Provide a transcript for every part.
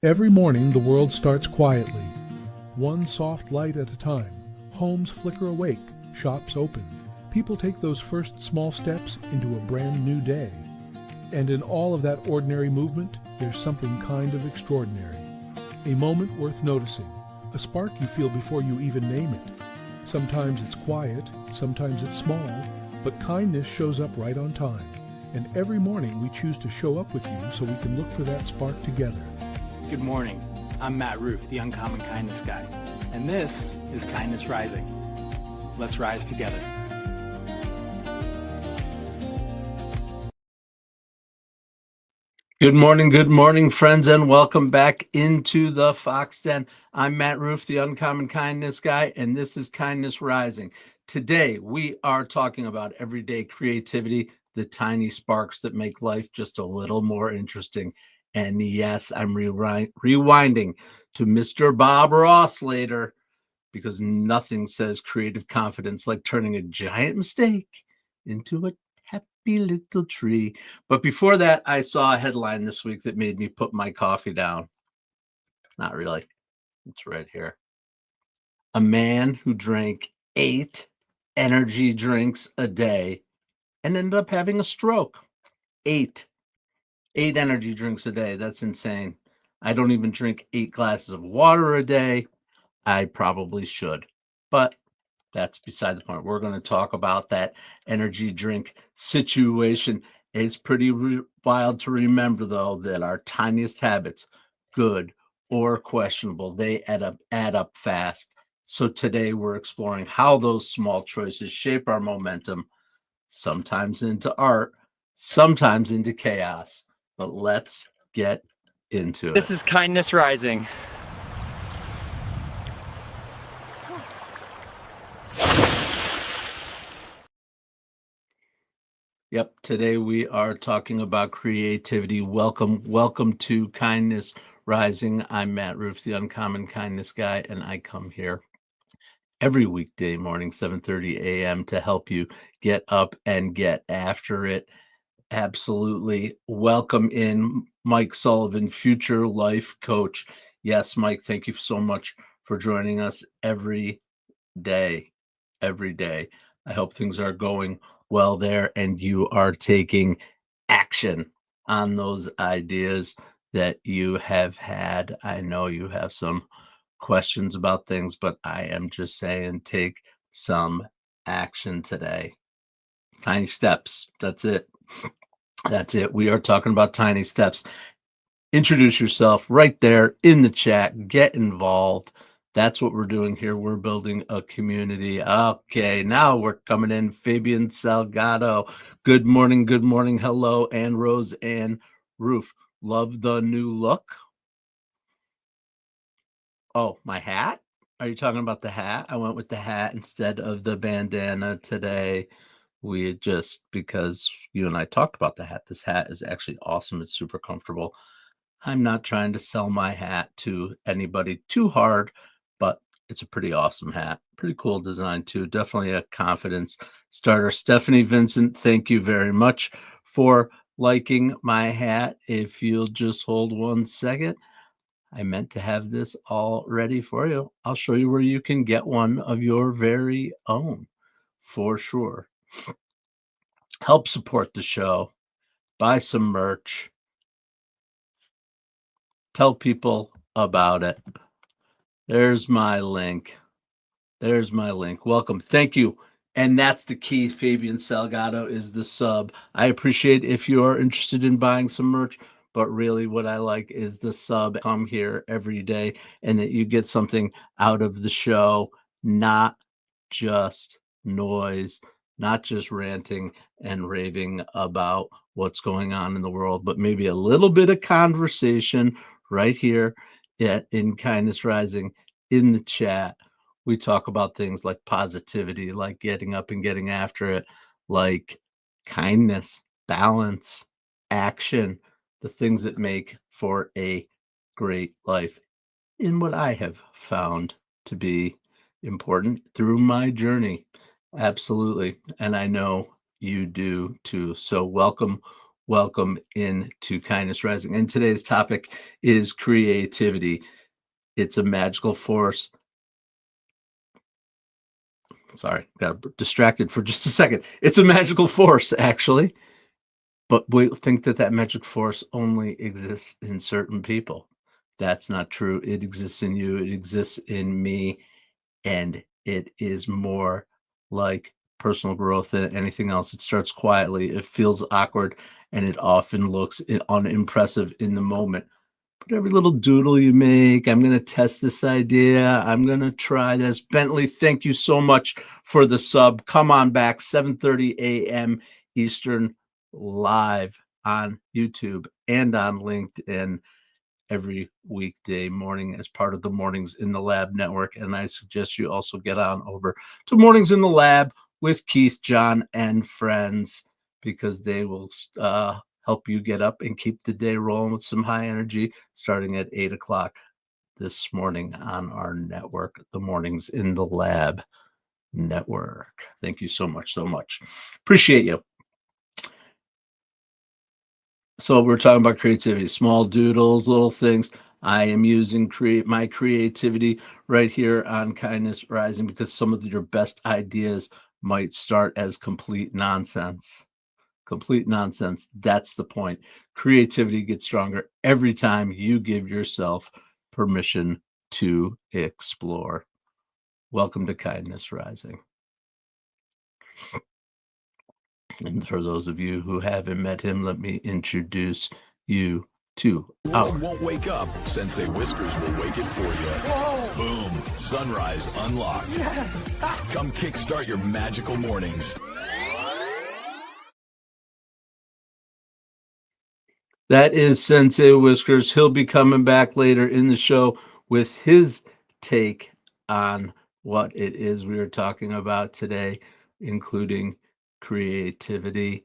Every morning the world starts quietly, one soft light at a time. Homes flicker awake, shops open. People take those first small steps into a brand new day. And in all of that ordinary movement, there's something kind of extraordinary. A moment worth noticing, a spark you feel before you even name it. Sometimes it's quiet, sometimes it's small, but kindness shows up right on time. And every morning we choose to show up with you so we can look for that spark together. Good morning. I'm Matt Roof, the Uncommon Kindness Guy, and this is Kindness Rising. Let's rise together. Good morning, friends, and welcome back into the Fox Den. I'm Matt Roof, the Uncommon Kindness Guy, and this is Kindness Rising. Today, we are talking about everyday creativity, the tiny sparks that make life just a little more interesting. And yes, I'm rewinding to Mr. Bob Ross later, because nothing says creative confidence like turning a giant mistake into a happy little tree. But before that, I saw a headline this week that made me put my coffee down. Not really. It's right here. A man who drank 8 energy drinks a day and ended up having a stroke. 8 energy drinks a day. That's insane. I don't even drink 8 glasses of water a day. I probably should, but that's beside the point. We're going to talk about that energy drink situation. It's pretty wild to remember, though, that our tiniest habits, good or questionable, they add up fast. So today we're exploring how those small choices shape our momentum, sometimes into art, sometimes into chaos. But let's get into it. This is Kindness Rising. Yep, today we are talking about creativity. Welcome to Kindness Rising. I'm Matt Roof, the Uncommon Kindness Guy, and I come here every weekday morning, 7:30 a.m. to help you get up and get after it. Absolutely. Welcome in Mike Sullivan, future life coach. Yes, Mike, thank you so much for joining us every day. Every day. I hope things are going well there and you are taking action on those ideas that you have had. I know you have some questions about things, but I am just saying take some action today. Tiny steps. That's it. That's it. We are talking about tiny steps. Introduce yourself right there in the chat. Get involved. That's what we're doing here. We're building a community. Okay, now we're coming in. Fabian Salgado. Good morning. Good morning. Hello, and Rose and Roof. Love the new look. Oh, my hat? Are you talking about the hat? I went with the hat instead of the bandana today. We just, because you and I talked about the hat. This hat is actually awesome. It's super comfortable. I'm not trying to sell my hat to anybody too hard, but it's a pretty awesome hat. Pretty cool design too. Definitely a confidence starter. Stephanie Vincent, thank you very much for liking my hat. If you'll just hold 1 second, I meant to have this all ready for you. I'll show you where you can get one of your very own for sure. Help support the show. Buy some merch. Tell people about it. There's my link. Welcome. Thank you. And that's the key. Fabian Salgado is the sub. I appreciate if you are interested in buying some merch, but really what I like is the sub. Come here every day and that you get something out of the show, not just noise, not just ranting and raving about what's going on in the world, but maybe a little bit of conversation right here in Kindness Rising in the chat. We talk about things like positivity, like getting up and getting after it, like kindness, balance, action, the things that make for a great life in what I have found to be important through my journey. Absolutely. And I know you do too. So welcome welcome into Kindness Rising. And today's topic is creativity. It's a magical force. Sorry, got distracted for just a second. It's a magical force, actually. But we think that that magic force only exists in certain people. That's not true. It exists in you. It exists in me. And it is more like personal growth than anything else. It starts quietly. It feels awkward, and it often looks unimpressive in the moment. But every little doodle you make, I'm going to test this idea. I'm going to try this. Bentley, thank you so much for the sub. Come on back, 7:30 a.m. Eastern, live on YouTube and on LinkedIn every weekday morning as part of the Mornings in the Lab network. And I suggest you also get on over to Mornings in the Lab with Keith, John, and friends, because they will help you get up and keep the day rolling with some high energy starting at 8 o'clock this morning on our network, the Mornings in the Lab network. Thank you so much, so much. Appreciate you. So we're talking about creativity, small doodles, little things. I am using my creativity right here on Kindness Rising, because some of your best ideas might start as complete nonsense. Complete nonsense. That's the point. Creativity gets stronger every time you give yourself permission to explore. Welcome to Kindness Rising. And for those of you who haven't met him, let me introduce you to The world won't wake up. Sensei Whiskers will wake it for you. Whoa. Boom. Sunrise unlocked. Yes. Come kickstart your magical mornings. That is Sensei Whiskers. He'll be coming back later in the show with his take on what it is we are talking about today, including creativity,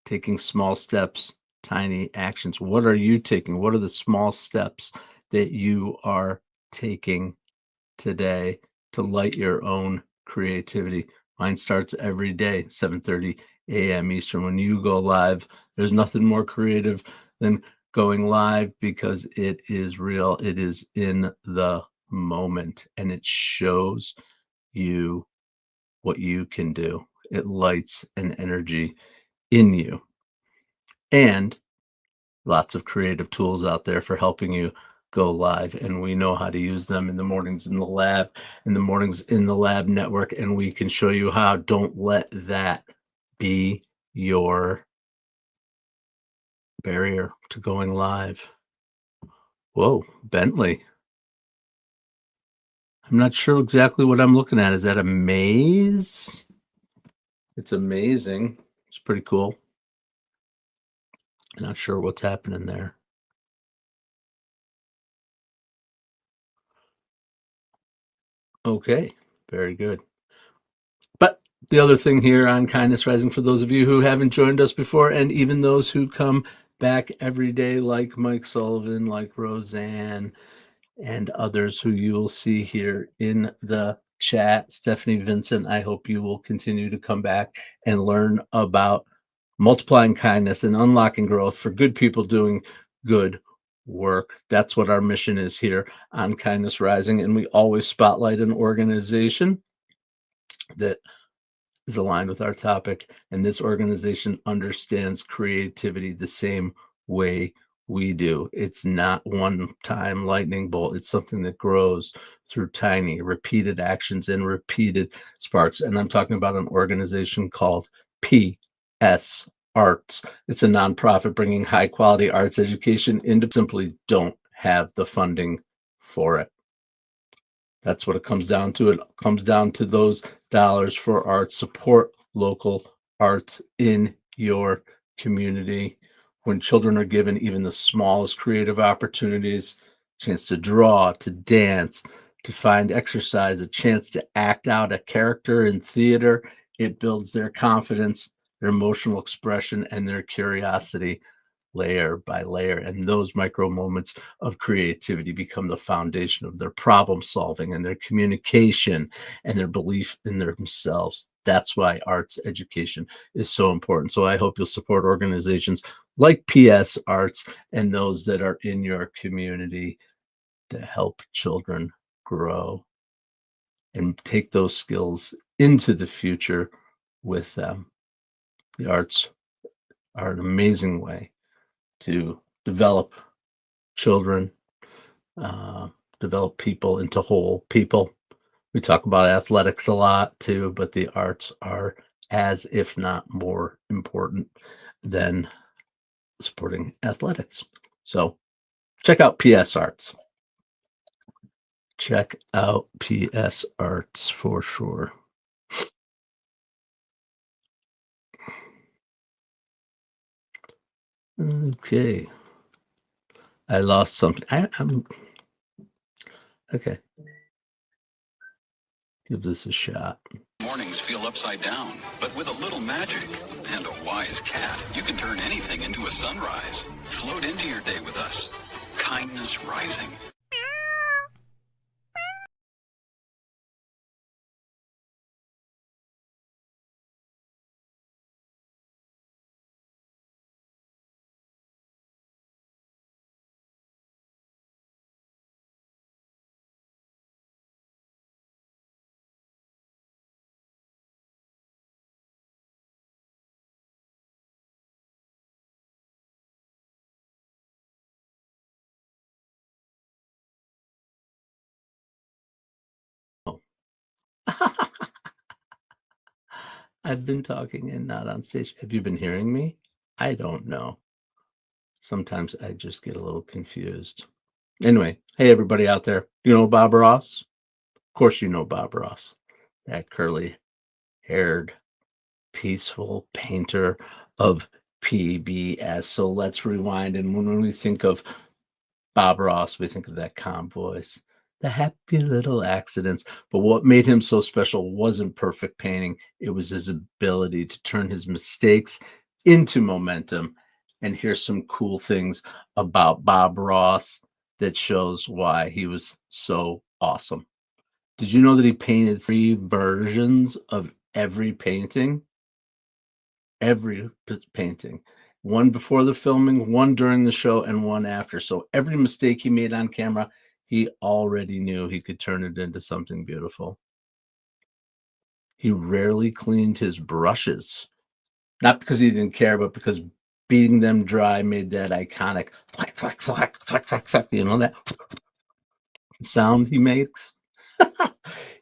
taking small steps, tiny actions. What are you taking? What are the small steps that you are taking today to light your own creativity? Mine starts every day, 7:30 a.m. Eastern. When you go live, there's nothing more creative than going live, because it is real. It is in the moment, and it shows you what you can do. It lights an energy in you. And lots of creative tools out there for helping you go live, and we know how to use them in the Mornings in the Lab, in the Mornings in the Lab network, and we can show you how. Don't let that be your barrier to going live. Whoa, Bentley. I'm not sure exactly what I'm looking at. Is that a maze? It's amazing. It's pretty cool. Not sure what's happening there. Okay, very good. But the other thing here on Kindness Rising, for those of you who haven't joined us before, and even those who come back every day, like Mike Sullivan, like Roseanne, and others who you will see here in the chat, Stephanie Vincent, I hope you will continue to come back and learn about multiplying kindness and unlocking growth for good people doing good work. That's what our mission is here on Kindness Rising. And we always spotlight an organization that is aligned with our topic, and this organization understands creativity the same way we do. It's not one-time lightning bolt. It's something that grows through tiny, repeated actions and repeated sparks. And I'm talking about an organization called PS Arts. It's a nonprofit bringing high-quality arts education into simply don't have the funding for it. That's what it comes down to. It comes down to those dollars for art. Support local arts in your community. When children are given even the smallest creative opportunities, chance to draw, to dance, to find exercise, a chance to act out a character in theater, it builds their confidence, their emotional expression, and their curiosity layer by layer. And those micro moments of creativity become the foundation of their problem solving and their communication and their belief in themselves. That's why arts education is so important. So I hope you'll support organizations like PS Arts and those that are in your community to help children grow and take those skills into the future with them. The arts are an amazing way to develop children, develop people into whole people. We talk about athletics a lot too, but the arts are as, if not more important than supporting athletics. So check out PS Arts. Check out PS Arts for sure. Okay. I lost something. I'm okay. Give this a shot. Mornings feel upside down, but with a little magic and a wise cat, you can turn anything into a sunrise. Float into your day with us. Kindness Rising. Oh. I've been talking and not on stage. Have you been hearing me? I don't know. Sometimes I just get a little confused. Anyway, hey, everybody out there. You know Bob Ross? Of course, you know Bob Ross, that curly haired, peaceful painter of PBS. So let's rewind. And when we think of Bob Ross, we think of that calm voice, the happy little accidents. But what made him so special wasn't perfect painting, it was his ability to turn his mistakes into momentum. And here's some cool things about Bob Ross that shows why he was so awesome. Did you know that he painted 3 versions of every painting? Every painting. One before the filming, one during the show, and one after. So every mistake he made on camera, he already knew he could turn it into something beautiful. He rarely cleaned his brushes, not because he didn't care, but because beating them dry made that iconic thwack, thwack, thwack, thwack, thwack, thwack. You know that sound he makes?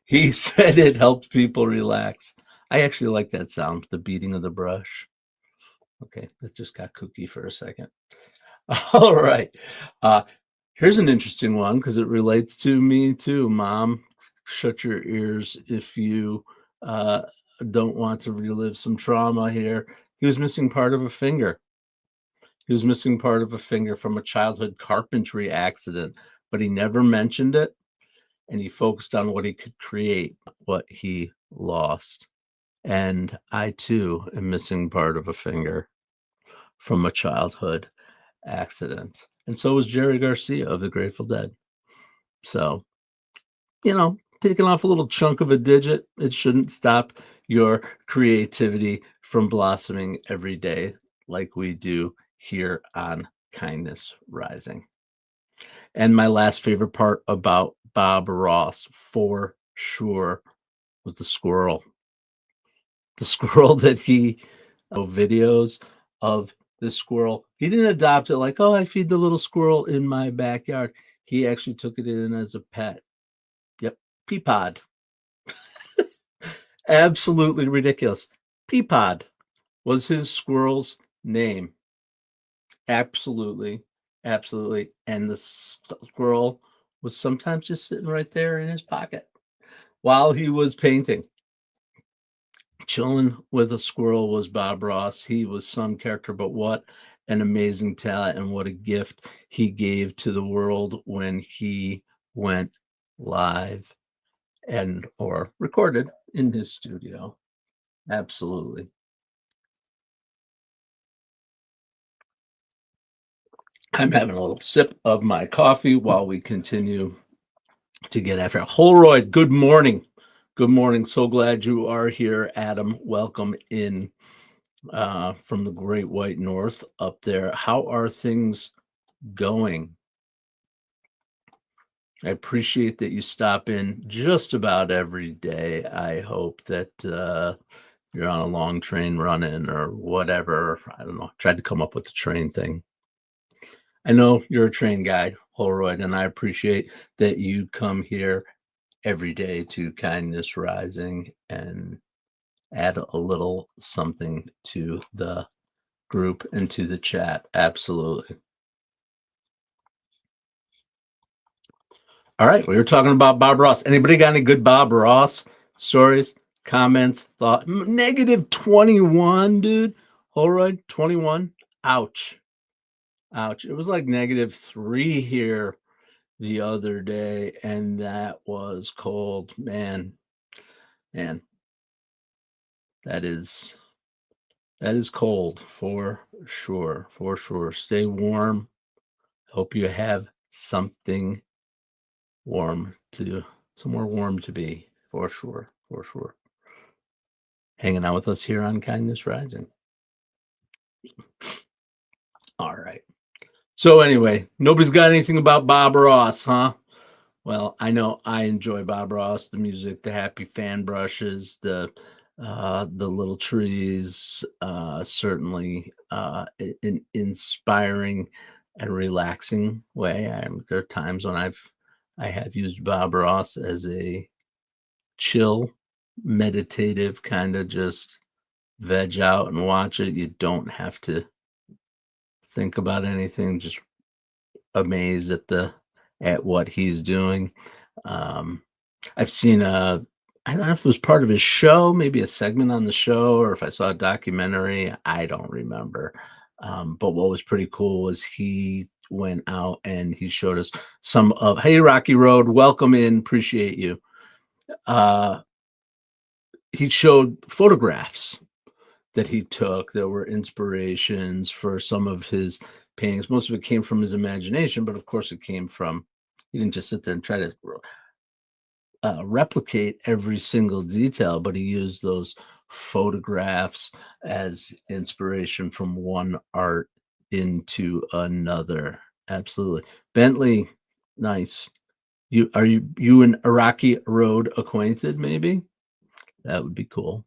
He said it helped people relax. I actually like that sound, the beating of the brush. Okay, that just got kooky for a second. All right. Here's an interesting one because it relates to me too. Mom, shut your ears if you don't want to relive some trauma here. He was missing part of a finger. He was missing part of a finger from a childhood carpentry accident, but he never mentioned it. And he focused on what he could create, what he lost. And I too am missing part of a finger from a childhood accident. And so was Jerry Garcia of the Grateful Dead. So, taking off a little chunk of a digit, it shouldn't stop your creativity from blossoming every day like we do here on Kindness Rising. And my last favorite part about Bob Ross, for sure, was the squirrel. The squirrel that he videos of the squirrel. He didn't adopt it like, oh, I feed the little squirrel in my backyard. He actually took it in as a pet. Yep, Peapod. Absolutely ridiculous. Peapod was his squirrel's name. Absolutely, absolutely. And the squirrel was sometimes just sitting right there in his pocket while he was painting. Chilling with a squirrel was Bob Ross. He was some character, but what an amazing talent and what a gift he gave to the world when he went live and or recorded in his studio. Absolutely. I'm having a little sip of my coffee while we continue to get after it. Holroyd, good morning. Good morning. So glad you are here, Adam. Welcome in from the Great White North up there. How are things going? I appreciate that you stop in just about every day. I hope that you're on a long train running or whatever. I don't know. Tried to come up with the train thing. I know you're a train guy, Holroyd, and I appreciate that you come here every day to Kindness Rising and add a little something to the group and to the chat. Absolutely. All right, we were talking about Bob Ross. Anybody got any good Bob Ross stories, comments, thought? Negative 21, dude. Holroyd, 21. Ouch. Ouch. It was like -3 here the other day, and that was cold. Man, that is cold for sure. For sure. Stay warm. Hope you have something somewhere warm to be, for sure. For sure. Hanging out with us here on Kindness Rising. All right. So anyway, nobody's got anything about Bob Ross, huh? Well, I know I enjoy Bob Ross, the music, the happy fan brushes, the little trees, certainly an inspiring and relaxing way. There are times when I have used Bob Ross as a chill, meditative kind of just veg out and watch it. You don't have to think about anything, just amazed at what he's doing. I've seen I don't know if it was part of his show, maybe a segment on the show, or if I saw a documentary, I don't remember. But what was pretty cool was he went out and he showed us some of, hey, Rocky Road, welcome in, appreciate you. He showed photographs that he took that were inspirations for some of his paintings. Most of it came from his imagination, but of course it came from, he didn't just sit there and try to replicate every single detail, but he used those photographs as inspiration from one art into another. Absolutely. Bentley, nice. You and Iraqi Road acquainted, maybe? That would be cool.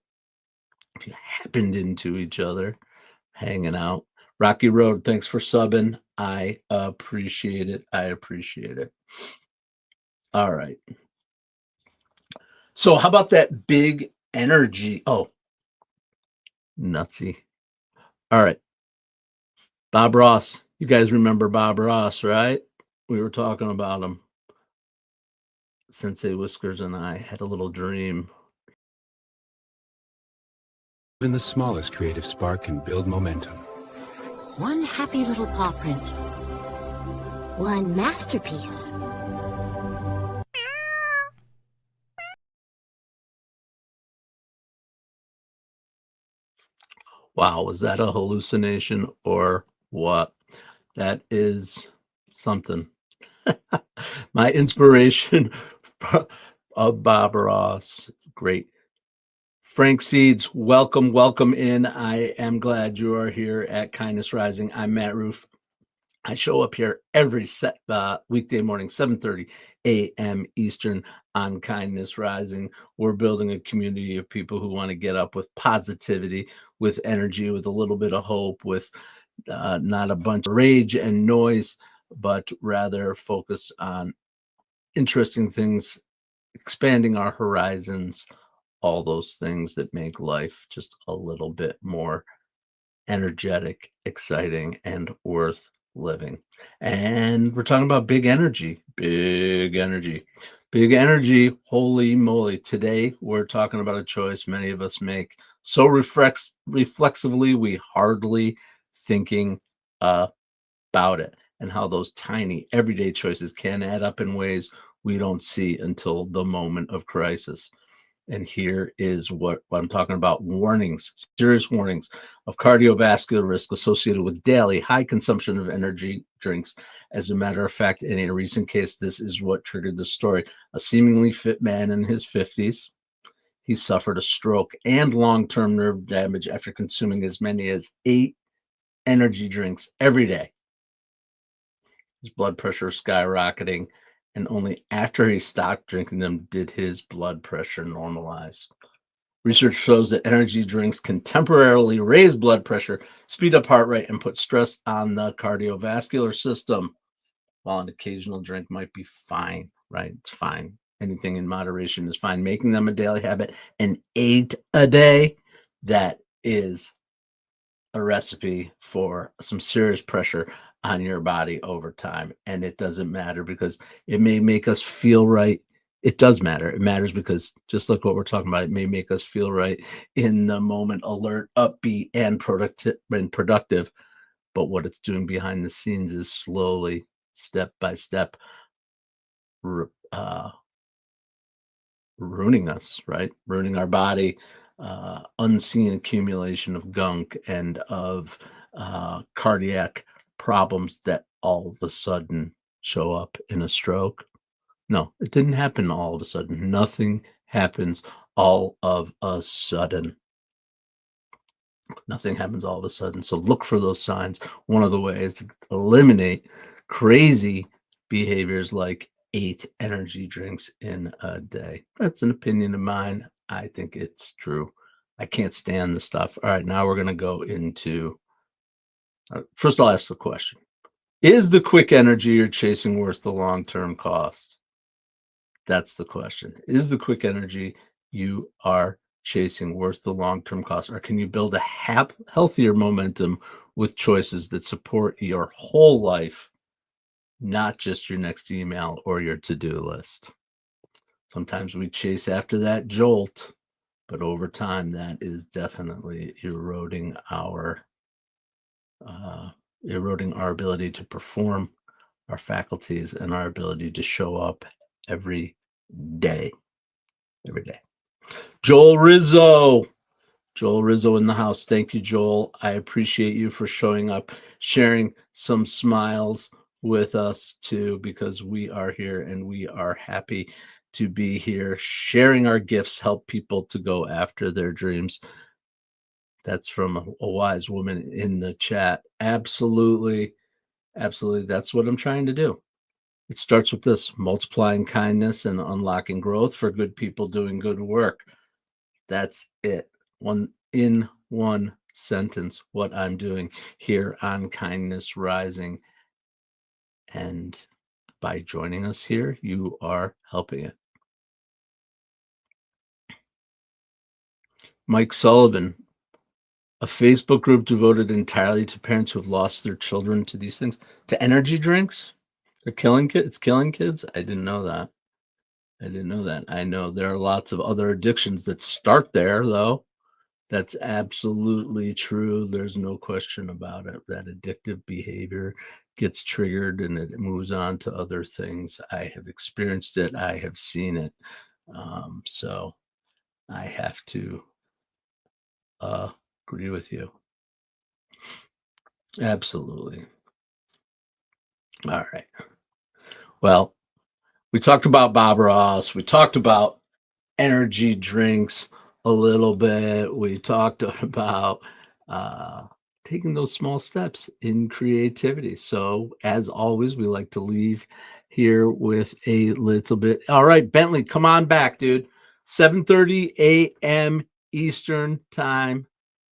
If you happened into each other, hanging out. Rocky Road, thanks for subbing. I appreciate it. I appreciate it. All right. So how about that big energy? Oh, nutsy. All right. Bob Ross. You guys remember Bob Ross, right? We were talking about him. Sensei Whiskers and I had a little dream. Even the smallest creative spark can build momentum. One happy little paw print. One masterpiece. Wow, was that a hallucination or what? That is something. My inspiration of Bob Ross. Great. Frank Seeds, welcome in. I am glad you are here at Kindness Rising. I'm Matt Roof. I show up here every weekday morning, 7:30 a.m. Eastern on Kindness Rising. We're building a community of people who want to get up with positivity, with energy, with a little bit of hope, with not a bunch of rage and noise, but rather focus on interesting things, expanding our horizons, all those things that make life just a little bit more energetic, exciting, and worth living. And we're talking about big energy, big energy, big energy. Holy moly. Today, we're talking about a choice many of us make so reflexively, we hardly thinking about it, and how those tiny everyday choices can add up in ways we don't see until the moment of crisis. And here is what I'm talking about. Warnings, serious warnings of cardiovascular risk associated with daily high consumption of energy drinks. As a matter of fact, in a recent case, this is what triggered the story. A seemingly fit man in his 50s he suffered a stroke and long-term nerve damage after consuming as many as 8 energy drinks every day. His blood pressure was skyrocketing, and only after he stopped drinking them did his blood pressure normalize. Research shows that energy drinks can temporarily raise blood pressure, speed up heart rate, and put stress on the cardiovascular system. While an occasional drink might be fine, right? It's fine. Anything in moderation is fine. Making them a daily habit, and 8 a day, that is a recipe for some serious pressure on your body over time. And it doesn't matter because it may make us feel right. It does matter. It matters because just like what we're talking about, it may make us feel right in the moment, alert, upbeat, and productive. But what it's doing behind the scenes is slowly, step by step, ruining us, right? Ruining our body, unseen accumulation of gunk and of cardiac problems that all of a sudden show up in a stroke. No, it didn't happen all of a sudden. Nothing happens all of a sudden. Nothing happens all of a sudden. So look for those signs. One of the ways to eliminate crazy behaviors like 8 energy drinks in a day. That's an opinion of mine. I think it's true. I can't stand the stuff. All right, now we're going to go into. First, I'll ask the question: is the quick energy you're chasing worth the long-term cost? That's the question. Is the quick energy you are chasing worth the long-term cost, or can you build a healthier momentum with choices that support your whole life, not just your next email or your to-do list? Sometimes we chase after that jolt, but over time that is definitely eroding our ability to perform, our faculties, and our ability to show up every day. Joel Rizzo in the house. Thank you, Joel. I appreciate you for showing up, sharing some smiles with us too, because we are here and we are happy to be here, sharing our gifts, help people to go after their dreams. That's from a wise woman in the chat. Absolutely. That's what I'm trying to do. It starts with this: multiplying kindness and unlocking growth for good people doing good work. That's it. In one sentence, what I'm doing here on Kindness Rising. And by joining us here, you are helping it. Mike Sullivan, a Facebook group devoted entirely to parents who have lost their children to these things, to energy drinks. They're killing kids. It's killing kids. I didn't know that. I know there are lots of other addictions that start there, though. That's absolutely true. There's no question about it. That addictive behavior gets triggered and it moves on to other things. I have experienced it. I have seen it. So I have to agree with you. Absolutely. All right. Well, we talked about Bob Ross. We talked about energy drinks a little bit. We talked about taking those small steps in creativity. So as always, we like to leave here with a little bit. All right, Bentley, come on back, dude. 7:30 a.m. Eastern time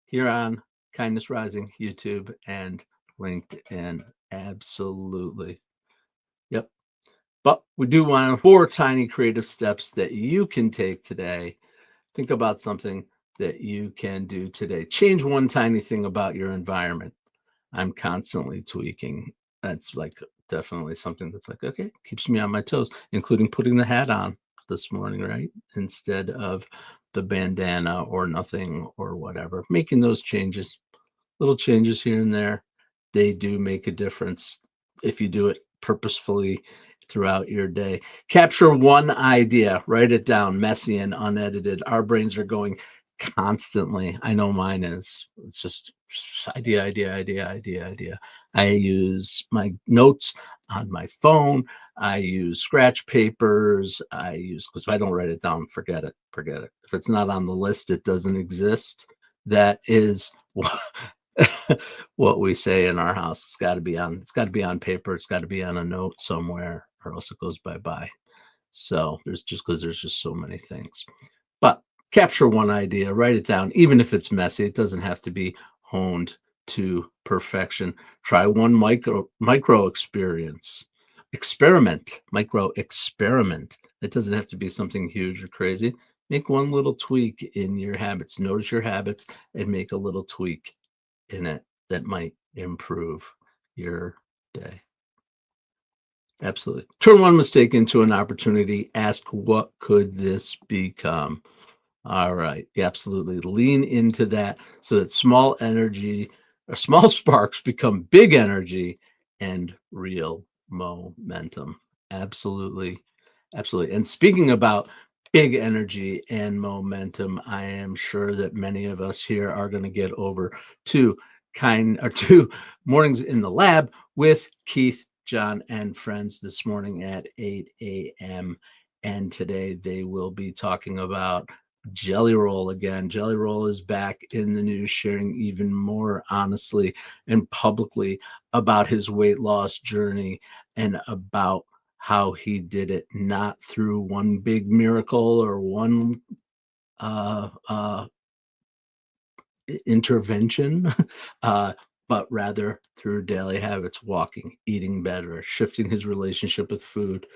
here on Kindness Rising, YouTube and LinkedIn. Absolutely. Yep. But we do want 4 tiny creative steps that you can take today. Think about something that you can do today. Change one tiny thing about your environment. I'm constantly tweaking. That's like definitely something that's like, okay, keeps me on my toes, including putting the hat on this morning, right? Instead of the bandana or nothing or whatever. Making those changes, little changes here and there, they do make a difference if you do it purposefully throughout your day. Capture one idea, write it down, messy and unedited. Our brains are going constantly. I know mine is. It's just idea. I use my notes on my phone. I use scratch papers. Because if I don't write it down, forget it. If it's not on the list, it doesn't exist. That is what we say in our house. It's got to be on paper. It's got to be on a note somewhere, or else it goes bye-bye. So there's just so many things. But capture one idea, write it down, even if it's messy. It doesn't have to be honed to perfection. Try one micro experiment. Micro experiment. It doesn't have to be something huge or crazy. Make one little tweak in your habits. Notice your habits and make a little tweak in it that might improve your day. Absolutely. Turn one mistake into an opportunity. Ask, what could this become? All right. Absolutely. Lean into that so that small sparks become big energy and real momentum. Absolutely. Absolutely. And speaking about big energy and momentum, I am sure that many of us here are going to get over to Mornings in the Lab with Keith, John, and friends this morning at 8 a.m. And today they will be talking about Jelly Roll again. Jelly Roll is back in the news, sharing even more honestly and publicly about his weight loss journey and about how he did it, not through one big miracle or one intervention, but rather through daily habits, walking, eating better, shifting his relationship with food.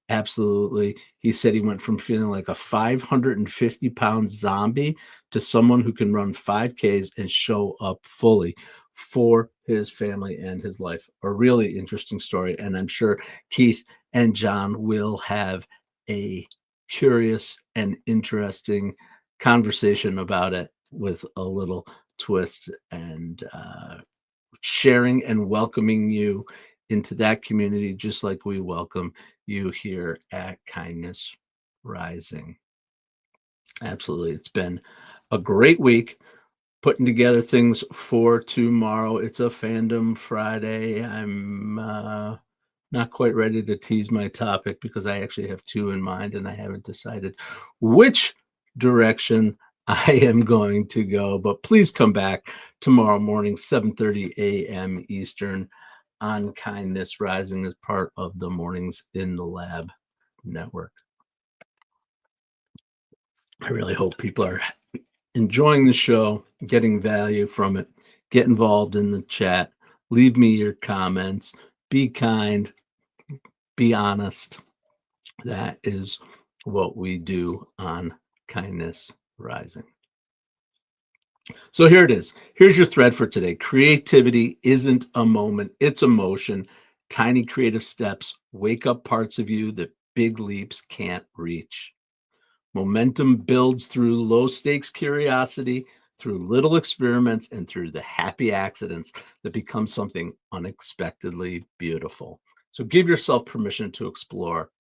Absolutely. He said he went from feeling like a 550-pound zombie to someone who can run 5Ks and show up fully for his family and his life. A really interesting story. And I'm sure Keith and John will have a curious and interesting conversation about it with a little twist and sharing and welcoming you into that community, just like we welcome you here at Kindness Rising. Absolutely. It's been a great week putting together things for tomorrow. It's a Fandom Friday. I'm not quite ready to tease my topic because I actually have two in mind and I haven't decided which direction I am going to go. But please come back tomorrow morning, 7:30 a.m. Eastern, on Kindness Rising as part of the Mornings in the Lab network. I really hope people are enjoying the show, getting value from it. Get involved in the chat. Leave me your comments. Be kind. Be honest. That is what we do on Kindness Rising. So here it is. Here's your thread for today. Creativity isn't a moment, it's a motion. Tiny creative steps wake up parts of you that big leaps can't reach. Momentum builds through low stakes curiosity, through little experiments, and through the happy accidents that become something unexpectedly beautiful. So give yourself permission to explore,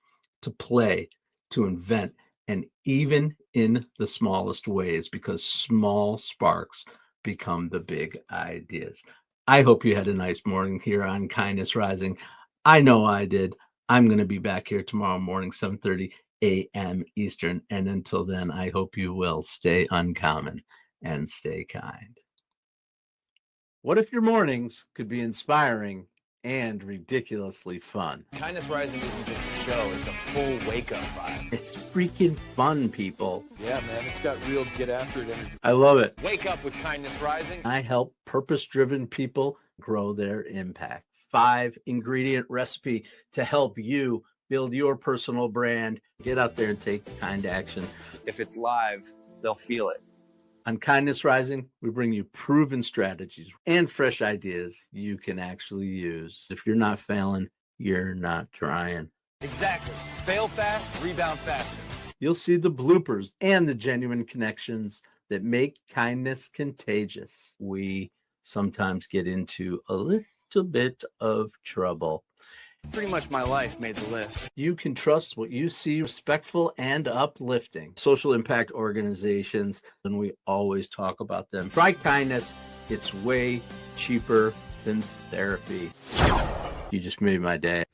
to play, to invent, and even in the smallest ways, because small sparks become the big ideas. I hope you had a nice morning here on Kindness Rising. I know I did. I'm going to be back here tomorrow morning, 7:30 a.m. Eastern. And until then, I hope you will stay uncommon and stay kind. What if your mornings could be inspiring and ridiculously fun? Kindness Rising isn't just a show, it's a full wake-up vibe. It's freaking fun, people. Yeah, man, it's got real get-after it energy. I love it. Wake up with Kindness Rising. I help purpose-driven people grow their impact. 5-ingredient recipe to help you build your personal brand. Get out there and take kind action. If it's live, they'll feel it. On Kindness Rising, we bring you proven strategies and fresh ideas you can actually use. If you're not failing, you're not trying. Exactly. Fail fast, rebound faster. You'll see the bloopers and the genuine connections that make kindness contagious. We sometimes get into a little bit of trouble. Pretty much my life made the list. You can trust what you see, respectful and uplifting. Social impact organizations, and we always talk about them. Try kindness. It's way cheaper than therapy. You just made my day.